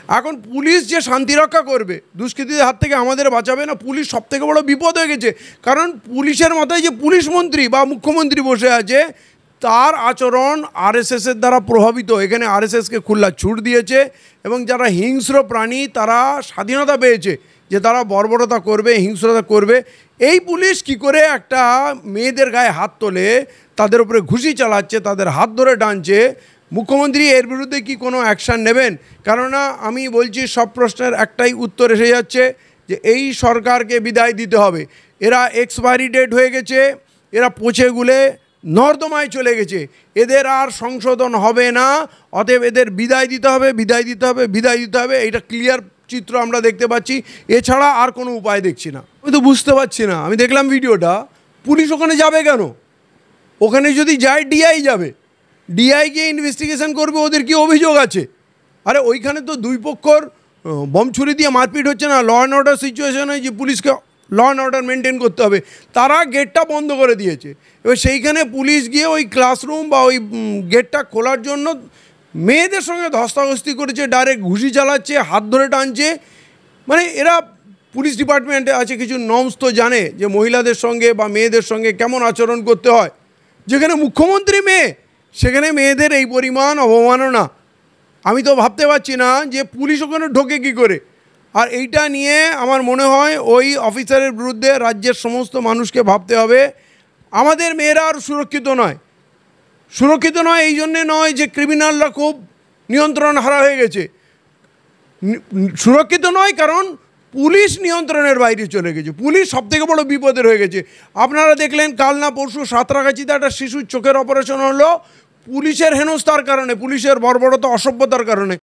এখন পুলিশ যে শান্তি রক্ষা করবে, দুষ্কৃতীদের হাত থেকে আমাদের বাঁচাবে না, পুলিশ সবথেকে বড় বিপদ হয়ে গেছে। কারণ পুলিশের মাথায় যে পুলিশ মন্ত্রী বা মুখ্যমন্ত্রী বসে আছে, তার আচরণ আরএসএসের দ্বারা প্রভাবিত। এখানে আরএসএসকে খোলা ছুট দিয়েছে এবং যারা হিংস্র প্রাণী তারা স্বাধীনতা পেয়েছে যে তারা বর্বরতা করবে, হিংস্রতা করবে। এই পুলিশ কি করে একটা মেয়েদের গায়ে হাত তোলে, তাদের উপরে ঘুষি চালাচ্ছে, তাদের হাত ধরে টানছে। মুখ্যমন্ত্রী এর বিরুদ্ধে কি কোনো অ্যাকশান নেবেন? কেননা আমি বলছি সব প্রশ্নের একটাই উত্তর এসে যাচ্ছে যে এই সরকারকে বিদায় দিতে হবে। এরা এক্সপায়ারি ডেট হয়ে গেছে, এরা পচে গুলে নর্দমায় চলে গেছে, এদের আর সংশোধন হবে না। অতএব এদের বিদায় দিতে হবে, বিদায় দিতে হবে, বিদায় দিতে হবে। এটা ক্লিয়ার চিত্র আমরা দেখতে পাচ্ছি, এছাড়া আর কোনো উপায় দেখছি না। আমি তো বুঝতে পারছি না, আমি দেখলাম ভিডিওটা, পুলিশ ওখানে যাবে কেন? ওখানে যদি যায় ডিআই যাবে, ডিআই গিয়ে ইনভেস্টিগেশন করবে ওদের কি অভিযোগ আছে। আরে ওইখানে তো দুই পক্ষর বম ছুরি দিয়ে মারপিট হচ্ছে না, ল অ্যান্ড অর্ডার সিচুয়েশনে যে পুলিশকে ল অ্যান্ড অর্ডার মেনটেন করতে হবে, তারা গেটটা বন্ধ করে দিয়েছে। এবার সেইখানে পুলিশ গিয়ে ওই ক্লাসরুম বা ওই গেটটা খোলার জন্য মেয়েদের সঙ্গে ধস্তাধস্তি করেছে, ডাইরেক্ট ঘুষি চালাচ্ছে, হাত ধরে টানছে। মানে এরা পুলিশ ডিপার্টমেন্টে আছে, কিছু নর্মস তো জানে যে মহিলাদের সঙ্গে বা মেয়েদের সঙ্গে কেমন আচরণ করতে হয়। যেখানে মুখ্যমন্ত্রী মেয়ে, সেখানে মেয়েদের এই পরিমাণ অবমাননা, আমি তো ভাবতে পারছি না যে পুলিশ ওখানে ঢোকে কী করে। আর এইটা নিয়ে আমার মনে হয় ওই অফিসারের বিরুদ্ধে রাজ্যের সমস্ত মানুষকে ভাবতে হবে। আমাদের মেয়েরা আর সুরক্ষিত নয়। সুরক্ষিত নয় এই জন্যে নয় যে ক্রিমিনালরা খুব নিয়ন্ত্রণ হারা হয়ে গেছে, সুরক্ষিত নয় কারণ পুলিশ নিয়ন্ত্রণের বাইরে চলে গেছে। পুলিশ সবথেকে বড় বিপদের হয়ে গেছে। আপনারা দেখলেন কাল না পরশু সাঁতরাগাছিতে একটা শিশুর চোখের অপারেশন হলো পুলিশের হেনস্থার কারণে, পুলিশের বর্বরতা অসভ্যতার কারণে।